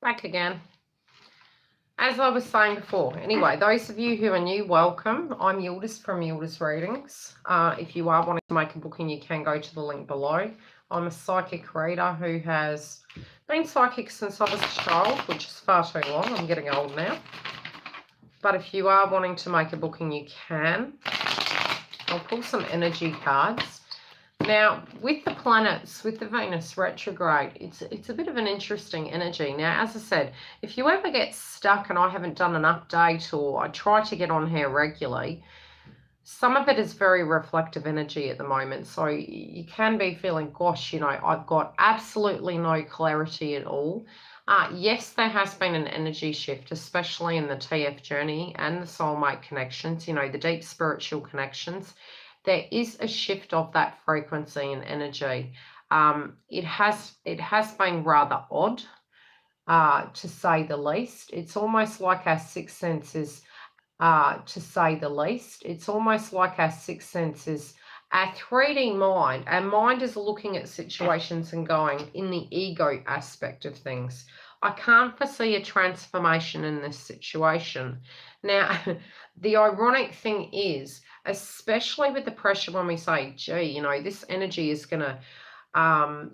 Back again. As I was saying before, anyway, those of you who are new, welcome. I'm Yildiz from Yildiz Readings. If you are wanting to make a booking, you can go to the link below. I'm a psychic reader who has been psychic since I was a child, which is far too long. I'm getting old now. But if you are wanting to make a booking, you can. I'll pull some energy cards. Now, with the planets, with the Venus retrograde, it's a bit of an interesting energy. Now, as I said, if you ever get stuck and I haven't done an update or I try to get on here regularly, some of it is very reflective energy at the moment. So you can be feeling, gosh, you know, I've got absolutely no clarity at all. Yes, there has been an energy shift, especially in the TF journey and the soulmate connections, you know, the deep spiritual connections. There is a shift of that frequency and energy. It has been rather odd, to say the least. It's almost like our sixth senses, to say the least. It's almost like our sixth senses, our 3D mind. Our mind is looking at situations and going in the ego aspect of things. I can't foresee a transformation in this situation. Now, the ironic thing is, especially with the pressure when we say, gee, you know, this energy is going to,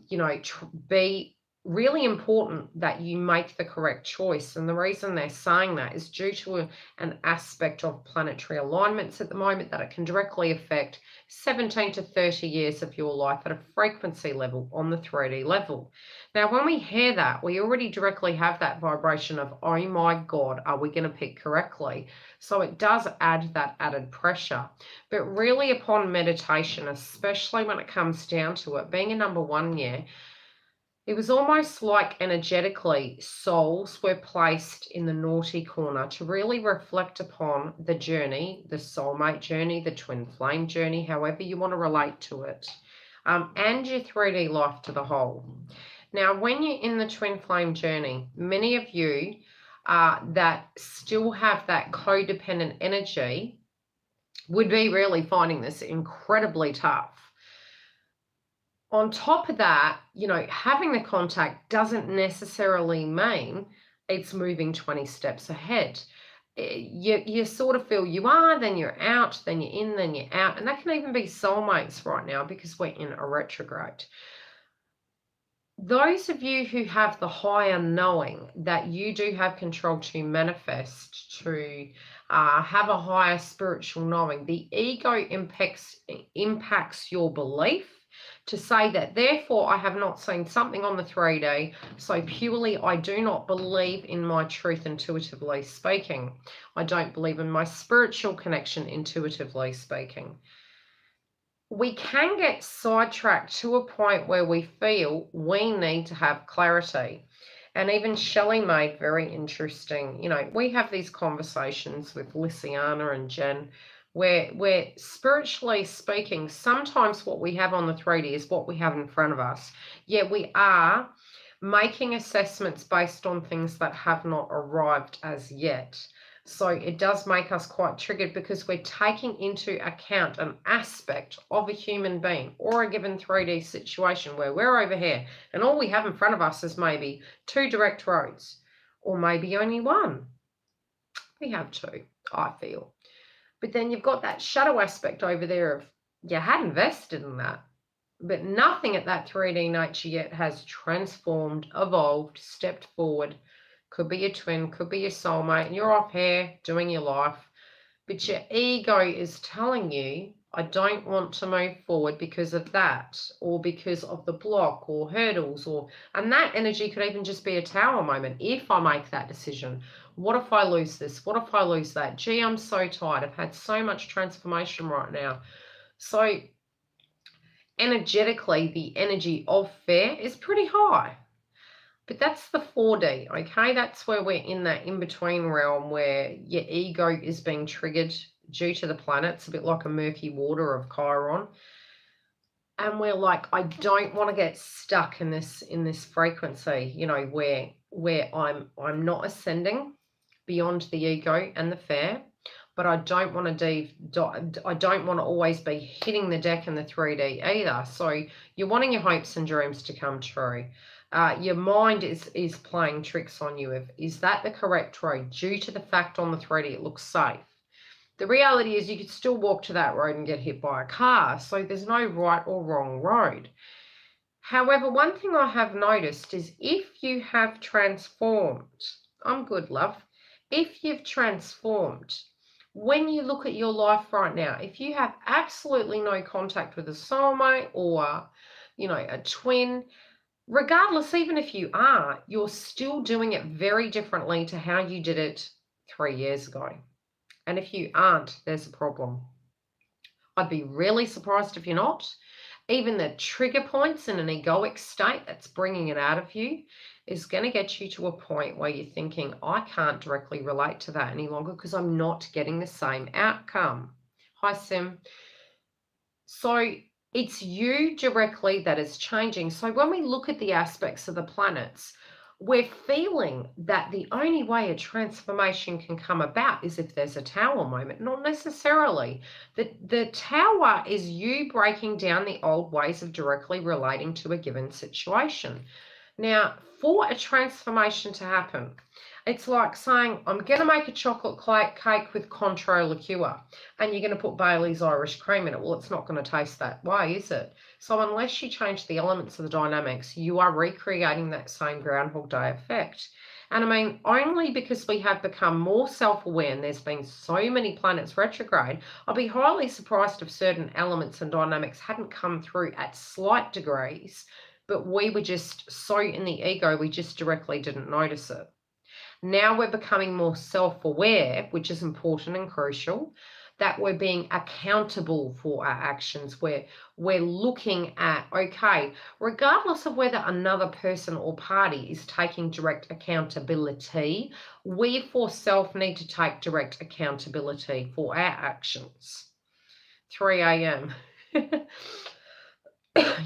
you know, be really important that you make the correct choice. And the reason they're saying that is due to an aspect of planetary alignments at the moment that it can directly affect 17 to 30 years of your life at a frequency level on the 3D level. Now, when we hear that, we already directly have that vibration of, oh my God, are we going to pick correctly? So it does add that added pressure. But really, upon meditation, especially when it comes down to it, being a number 1 year, it was almost like energetically souls were placed in the naughty corner to really reflect upon the journey, the soulmate journey, the twin flame journey, however you want to relate to it, and your 3D life to the whole. Now, when you're in the twin flame journey, many of you that still have that codependent energy would be really finding this incredibly tough. On top of that, you know, having the contact doesn't necessarily mean it's moving 20 steps ahead. You sort of feel you are, then you're out, then you're in, then you're out. And that can even be soulmates right now because we're in a retrograde. Those of you who have the higher knowing that you do have control to manifest, to have a higher spiritual knowing, the ego impacts your belief to say that, therefore, I have not seen something on the 3D, so purely I do not believe in my truth intuitively speaking. I don't believe in my spiritual connection intuitively speaking. We can get sidetracked to a point where we feel we need to have clarity. And even Shelley made very interesting, you know, we have these conversations with Lysiana and Jen, where spiritually speaking, sometimes what we have on the 3D is what we have in front of us. Yet we are making assessments based on things that have not arrived as yet. So it does make us quite triggered because we're taking into account an aspect of a human being or a given 3D situation where we're over here and all we have in front of us is maybe 2 direct roads or maybe only 1. We have 2, I feel. But then you've got that shadow aspect over there of you had invested in that, but nothing at that 3D nature yet has transformed, evolved, stepped forward. Could be your twin, could be your soulmate, and you're off here doing your life. But your ego is telling you, I don't want to move forward because of that, or because of the block or hurdles, and that energy could even just be a tower moment. If I make that decision, what if I lose this? What if I lose that? Gee, I'm so tired. I've had so much transformation right now. So energetically, the energy of fear is pretty high. But that's the 4D, okay? That's where we're in that in-between realm where your ego is being triggered due to the planets, a bit like a murky water of Chiron. And we're like, I don't want to get stuck in this frequency, you know, where I'm not ascending beyond the ego and the fear, but I don't want to always be hitting the deck in the 3D either. So you're wanting your hopes and dreams to come true. Your mind is playing tricks on you. Is that the correct road? Due to the fact on the 3D it looks safe. The reality is you could still walk to that road and get hit by a car. So there's no right or wrong road. However, one thing I have noticed is if you have transformed, I'm good, love. If you've transformed, when you look at your life right now, if you have absolutely no contact with a soulmate or, a twin, regardless, even if you are, you're still doing it very differently to how you did it 3 years ago. And if you aren't, there's a problem. I'd be really surprised if you're not. Even the trigger points in an egoic state that's bringing it out of you is going to get you to a point where you're thinking, I can't directly relate to that any longer because I'm not getting the same outcome. Hi, Sim. So it's you directly that is changing. So when we look at the aspects of the planets, we're feeling that the only way a transformation can come about is if there's a tower moment. Not necessarily. The tower is you breaking down the old ways of directly relating to a given situation. Now, for a transformation to happen, it's like saying, I'm going to make a chocolate cake with Cointreau liqueur, and you're going to put Bailey's Irish cream in it. Well, it's not going to taste that way, is it? So unless you change the elements of the dynamics, you are recreating that same Groundhog Day effect. And I mean, only because we have become more self-aware and there's been so many planets retrograde, I'll be highly surprised if certain elements and dynamics hadn't come through at slight degrees, but we were just so in the ego, we just directly didn't notice it. Now we're becoming more self-aware, which is important and crucial, that we're being accountable for our actions, where we're looking at, okay, regardless of whether another person or party is taking direct accountability, we for self need to take direct accountability for our actions. 3 a.m.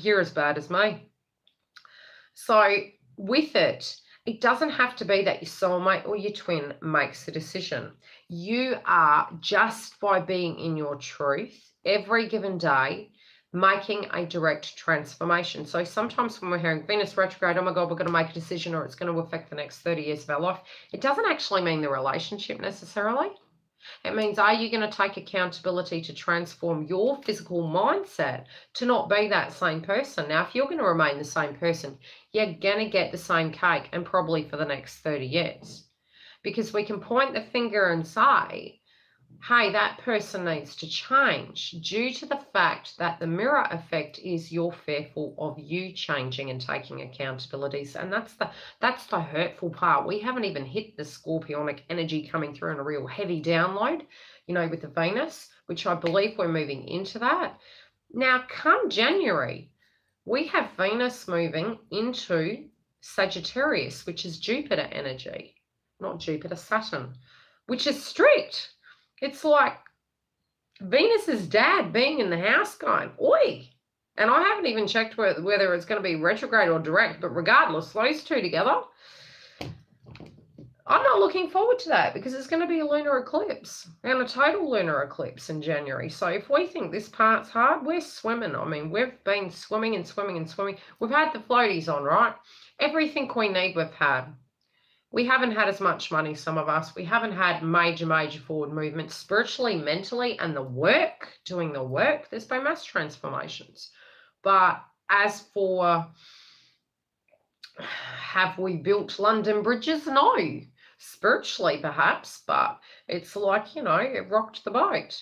You're as bad as me. So with it, it doesn't have to be that your soulmate or your twin makes the decision. You are, just by being in your truth every given day, making a direct transformation. So sometimes when we're hearing Venus retrograde, oh my God, we're going to make a decision or it's going to affect the next 30 years of our life, it doesn't actually mean the relationship necessarily. It means, are you going to take accountability to transform your physical mindset to not be that same person? Now, if you're going to remain the same person, you're going to get the same cake, and probably for the next 30 years. Because we can point the finger and say, hey, that person needs to change, due to the fact that the mirror effect is you're fearful of you changing and taking accountabilities. And that's the hurtful part. We haven't even hit the scorpionic energy coming through in a real heavy download, with the Venus, which I believe we're moving into that. Now, come January, we have Venus moving into Sagittarius, which is Jupiter energy, not Jupiter, Saturn, which is strict. It's like Venus's dad being in the house going, oi. And I haven't even checked whether it's going to be retrograde or direct, but regardless, those two together, I'm not looking forward to that because it's going to be a lunar eclipse and a total lunar eclipse in January. So if we think this part's hard, we're swimming. I mean, we've been swimming and swimming and swimming. We've had the floaties on, right? Everything we need we've had. We haven't had as much money, some of us. We haven't had major forward movement spiritually, mentally, and doing the work. There's been mass transformations. But as for, have we built London bridges? No. Spiritually, perhaps, but it's like, it rocked the boat.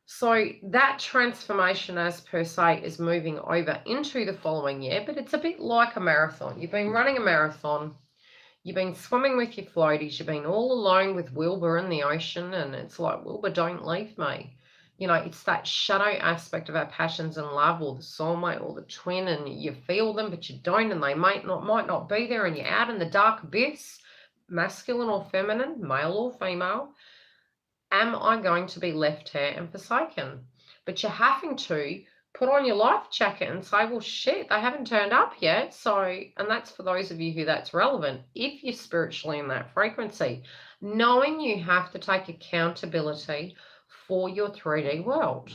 So that transformation, as per se, is moving over into the following year, but it's a bit like a marathon. You've been running a marathon. You've been swimming with your floaties. You've been all alone with Wilbur in the ocean. And it's like, Wilbur, don't leave me. It's that shadow aspect of our passions and love, or the soulmate or the twin, and you feel them, but you don't, and they might not be there, and you're out in the dark abyss, masculine or feminine, male or female. Am I going to be left here and forsaken? But you're having to put on your life jacket and say, well, shit, they haven't turned up yet. So, and that's for those of you who that's relevant. If you're spiritually in that frequency, knowing you have to take accountability for your 3D world.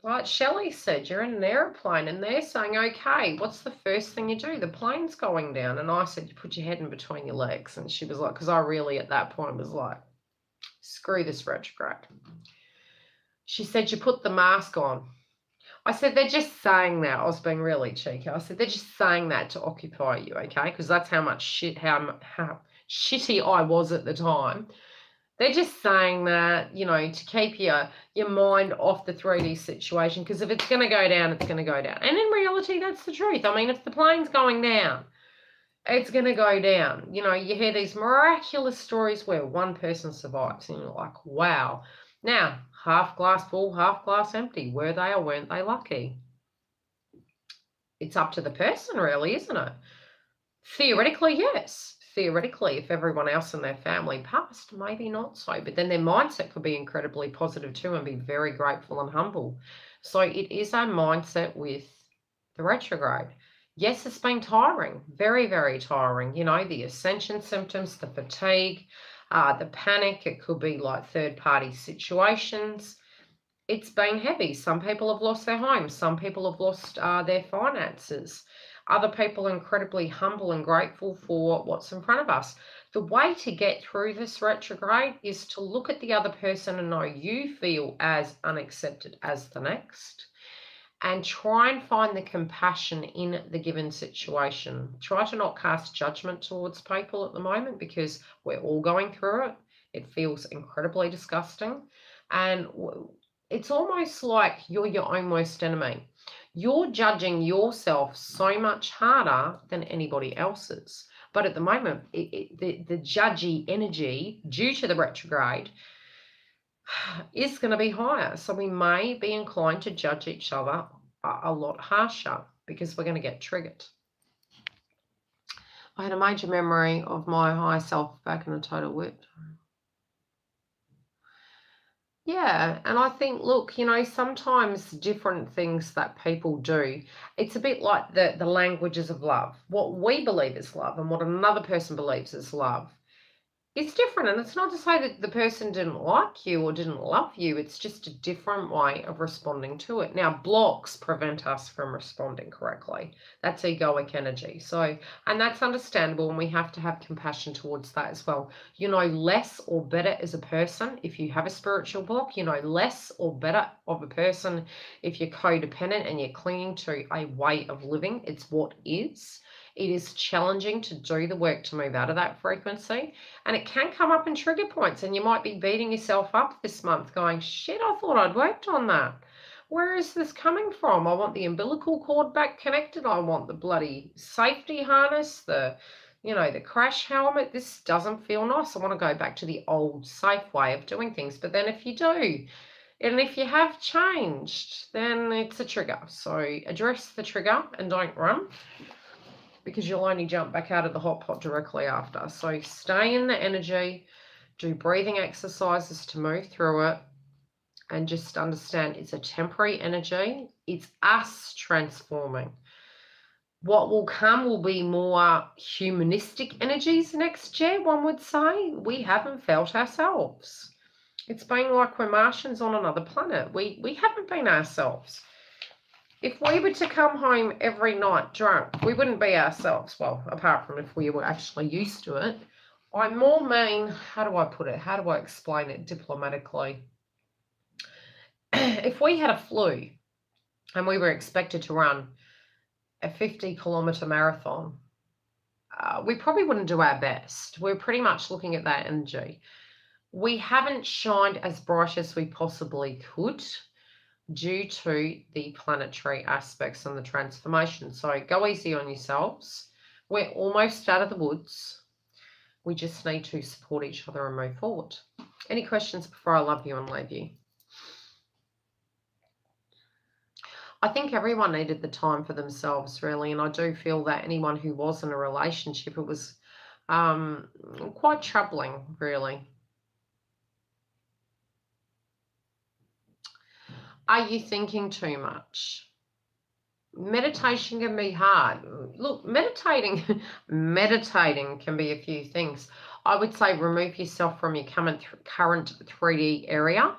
Like Shelley said, you're in an airplane and they're saying, okay, what's the first thing you do? The plane's going down. And I said, you put your head in between your legs. And she was like, because I really at that point was like, screw this retrograde. She said, you put the mask on. I said, they're just saying that. I was being really cheeky. I said, they're just saying that to occupy you, okay? Because that's how much shit, how shitty I was at the time. They're just saying that, you know, to keep your mind off the 3D situation, because if it's going to go down, it's going to go down. And in reality, that's the truth. I mean, if the plane's going down, it's going to go down. You know, you hear these miraculous stories where one person survives, and you're like, wow. Now, half glass full, half glass empty. Were they or weren't they lucky? It's up to the person, really, isn't it? Theoretically, yes. Theoretically, if everyone else in their family passed, maybe not so. But then their mindset could be incredibly positive too and be very grateful and humble. So it is a mindset with the retrograde. Yes, it's been tiring, very, very tiring. You know, the ascension symptoms, the fatigue, the panic. It could be like third-party situations. It's been heavy. Some people have lost their homes. Some people have lost their finances. Other people are incredibly humble and grateful for what's in front of us. The way to get through this retrograde is to look at the other person and know you feel as unaccepted as the next, and try and find the compassion in the given situation. Try to not cast judgment towards people at the moment, because we're all going through it. It feels incredibly disgusting. And it's almost like you're your own worst enemy. You're judging yourself so much harder than anybody else's. But at the moment, the judgy energy due to the retrograde is going to be higher. So we may be inclined to judge each other a lot harsher because we're going to get triggered. I had a major memory of my higher self back in a total whip. Yeah, and I think, look, you know, sometimes different things that people do, it's a bit like the languages of love. What we believe is love and what another person believes is love. It's different, and it's not to say that the person didn't like you or didn't love you. It's just a different way of responding to it. Now, blocks prevent us from responding correctly. That's egoic energy. So, and that's understandable, and we have to have compassion towards that as well. You know less or better as a person if you have a spiritual block. You know less or better of a person if you're codependent and you're clinging to a way of living. It's what is. It is challenging to do the work to move out of that frequency, and it can come up in trigger points, and you might be beating yourself up this month going, shit, I thought I'd worked on that. Where is this coming from? I want the umbilical cord back connected. I want the bloody safety harness, the crash helmet. This doesn't feel nice. I want to go back to the old safe way of doing things. But then if you do, and if you have changed, then it's a trigger. So address the trigger and don't run, because you'll only jump back out of the hot pot directly after. So stay in the energy, do breathing exercises to move through it, and just understand it's a temporary energy. It's us transforming. What will come will be more humanistic energies next year, one would say. We haven't felt ourselves. It's been like we're Martians on another planet. We haven't been ourselves. If we were to come home every night drunk, we wouldn't be ourselves. Well, apart from if we were actually used to it. I more mean, how do I put it? How do I explain it diplomatically? If we had a flu and we were expected to run a 50-kilometer marathon, we probably wouldn't do our best. We're pretty much looking at that energy. We haven't shined as bright as we possibly could due to the planetary aspects and the transformation. So go easy on yourselves. We're almost out of the woods. We just need to support each other and move forward. Any questions before I love you and leave you? I think everyone needed the time for themselves, really, and I do feel that anyone who was in a relationship, it was quite troubling, really. Are you thinking too much? Meditation can be hard. Look, meditating can be a few things. I would say remove yourself from your current 3D area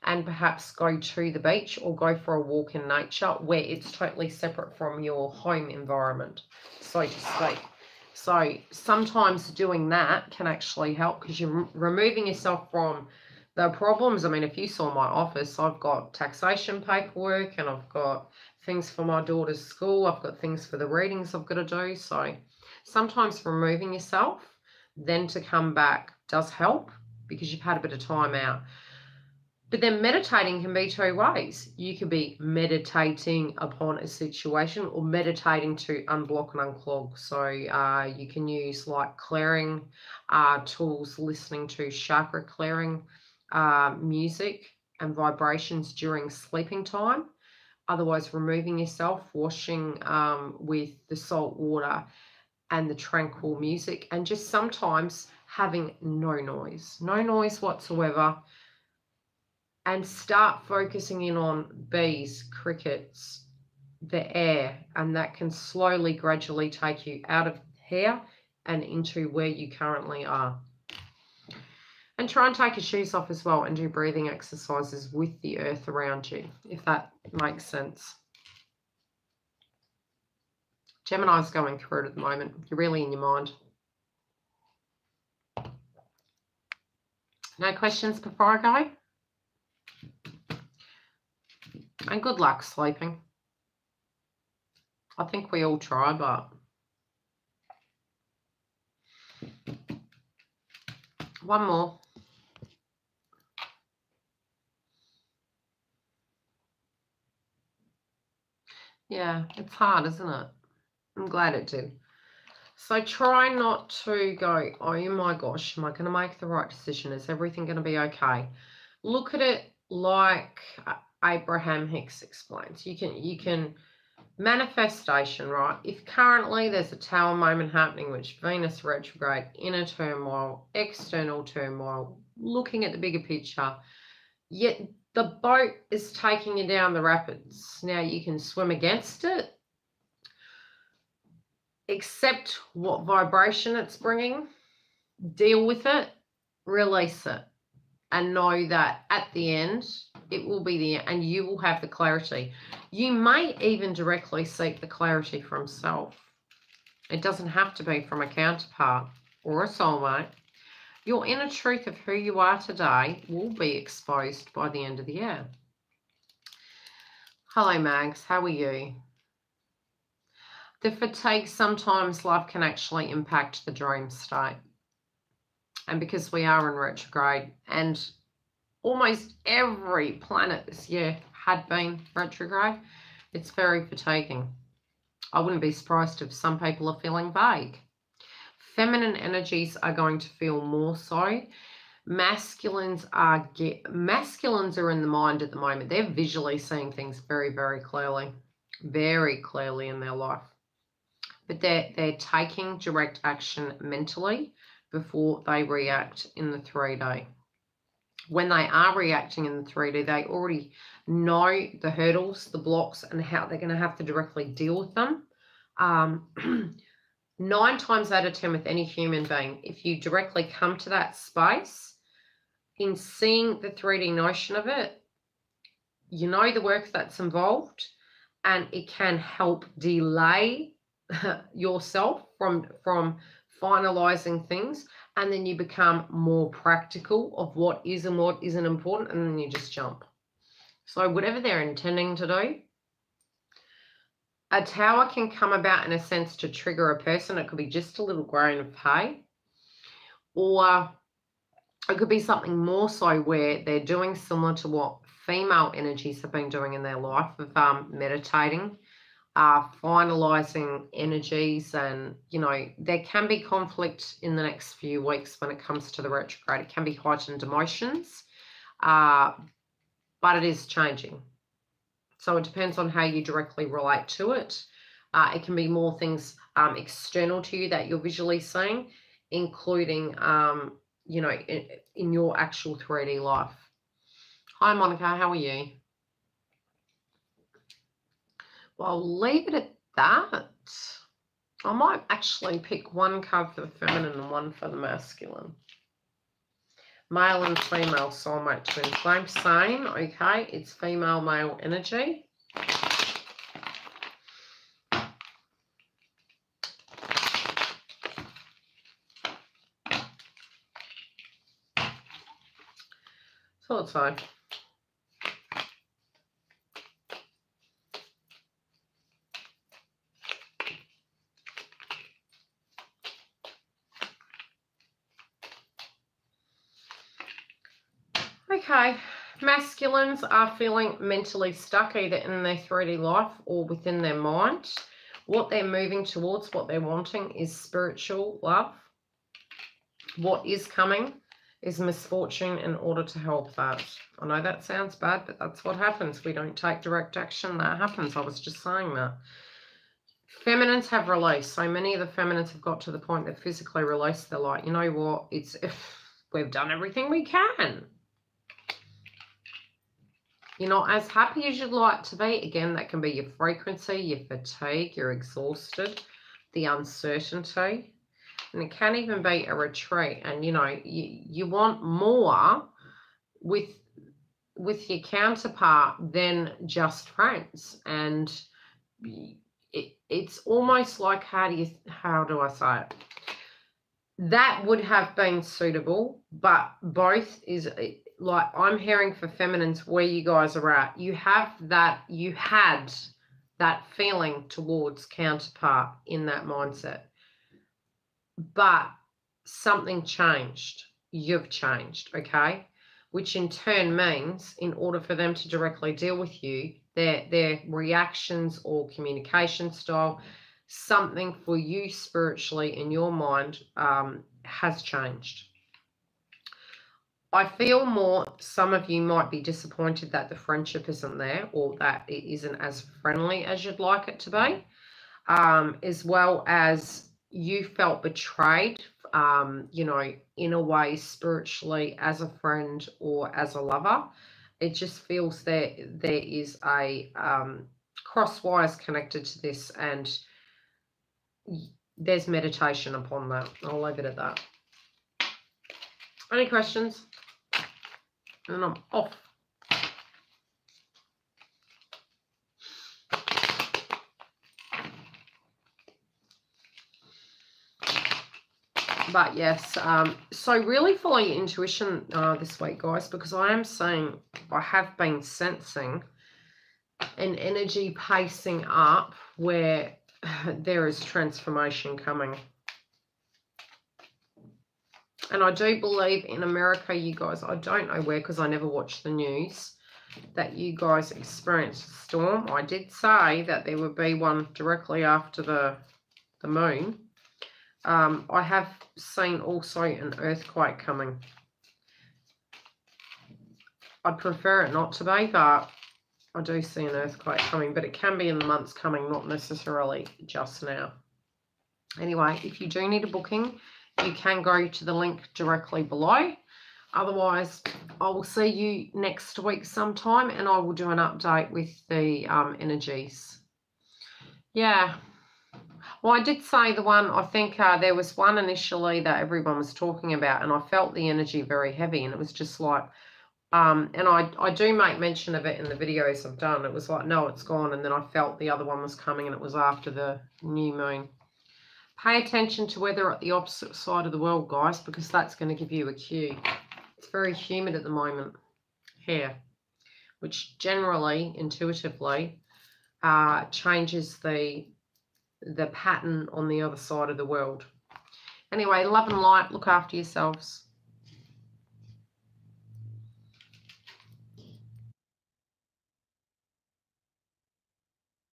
and perhaps go to the beach or go for a walk in nature where it's totally separate from your home environment, so to speak. So sometimes doing that can actually help because you're removing yourself from the problems. I mean, if you saw my office, I've got taxation paperwork and I've got things for my daughter's school. I've got things for the readings I've got to do. So sometimes removing yourself, then to come back does help because you've had a bit of time out. But then meditating can be two ways. You could be meditating upon a situation or meditating to unblock and unclog. So you can use like clearing tools, listening to chakra clearing music and vibrations during sleeping time. Otherwise, removing yourself, washing with the salt water and the tranquil music, and just sometimes having no noise whatsoever. And start focusing in on bees, crickets, the air, and that can slowly, gradually take you out of here and into where you currently are. And try and take your shoes off as well and do breathing exercises with the earth around you, if that makes sense. Gemini's going through it at the moment. You're really in your mind. No questions before I go? And good luck sleeping. I think we all try, but one more. Yeah, it's hard, isn't it? I'm glad it did. So try not to go, oh my gosh, am I going to make the right decision? Is everything going to be okay? Look at it like Abraham Hicks explains. You can manifestation, right? If currently there's a tower moment happening, which Venus retrograde, inner turmoil, external turmoil, looking at the bigger picture, yet the boat is taking you down the rapids. Now you can swim against it, accept what vibration it's bringing, deal with it, release it, and know that at the end, it will be there and you will have the clarity. You may even directly seek the clarity from self. It doesn't have to be from a counterpart or a soulmate. Your inner truth of who you are today will be exposed by the end of the year. Hello, Mags. How are you? The fatigue, sometimes life can actually impact the dream state. And because we are in retrograde and almost every planet this year had been retrograde, it's very fatiguing. I wouldn't be surprised if some people are feeling vague. Feminine energies are going to feel more so. Masculines are in the mind at the moment. They're visually seeing things very, very clearly in their life. But they're taking direct action mentally before they react in the 3D. When they are reacting in the 3D, they already know the hurdles, the blocks, and how they're going to have to directly deal with them. 9 times out of 10 with any human being, if you directly come to that space, in seeing the 3D notion of it, you know the work that's involved, and it can help delay yourself from finalizing things, and then you become more practical of what is and what isn't important, and then you just jump. So whatever they're intending to do, a tower can come about in a sense to trigger a person. It could be just a little grain of hay, or it could be something more so where they're doing similar to what female energies have been doing in their life of meditating, finalizing energies, and there can be conflict in the next few weeks when it comes to the retrograde. It can be heightened emotions, but it is changing. So it depends on how you directly relate to it. It can be more things external to you that you're visually seeing, including in your actual 3D life. Hi Monica, how are you? Well, I'll leave it at that. I might actually pick one card for the feminine and one for the masculine. Male and female soulmate twin flame. Same, okay. It's female, male energy. Thought so. Okay, masculines are feeling mentally stuck either in their 3D life or within their mind. What they're moving towards, what they're wanting is spiritual love. What is coming is misfortune in order to help that. I know that sounds bad, but that's what happens. We don't take direct action. That happens. I was just saying that. Feminines have released. So many of the feminines have got to the point that physically released. They're like, you know what? We've done everything we can. You're not as happy as you'd like to be. Again, that can be your frequency, your fatigue, you're exhausted, the uncertainty. And it can even be a retreat. And, you know, you want more with your counterpart than just friends. And it's almost like, how do I say it? That would have been suitable, but both is... Like, I'm hearing for feminines where you guys are at, you had that feeling towards counterpart in that mindset. But something changed. You've changed, okay? Which in turn means in order for them to directly deal with you, their reactions or communication style, something for you spiritually in your mind has changed. I feel more, some of you might be disappointed that the friendship isn't there or that it isn't as friendly as you'd like it to be, as well as you felt betrayed, you know, in a way spiritually as a friend or as a lover. It just feels there is a cross wires connected to this, and there's meditation upon that. I'll leave it at that. Any questions? And I'm off. But yes, so really follow your intuition this week, guys, because I have been sensing an energy pacing up where there is transformation coming. And I do believe in America, you guys, I don't know where because I never watch the news, that you guys experienced a storm. I did say that there would be one directly after the moon. I have seen also an earthquake coming. I'd prefer it not to be, but I do see an earthquake coming. But it can be in the months coming, not necessarily just now. Anyway, if you do need a booking, you can go to the link directly below. Otherwise, I will see you next week sometime, and I will do an update with the energies. Yeah. Well, I did say the one, I think there was one initially that everyone was talking about, and I felt the energy very heavy, and it was just like, and I do make mention of it in the videos I've done. It was like, no, it's gone, and then I felt the other one was coming, and it was after the new moon. Pay attention to weather at the opposite side of the world, guys, because that's going to give you a cue. It's very humid at the moment here, which generally, intuitively, changes the pattern on the other side of the world. Anyway, love and light. Look after yourselves.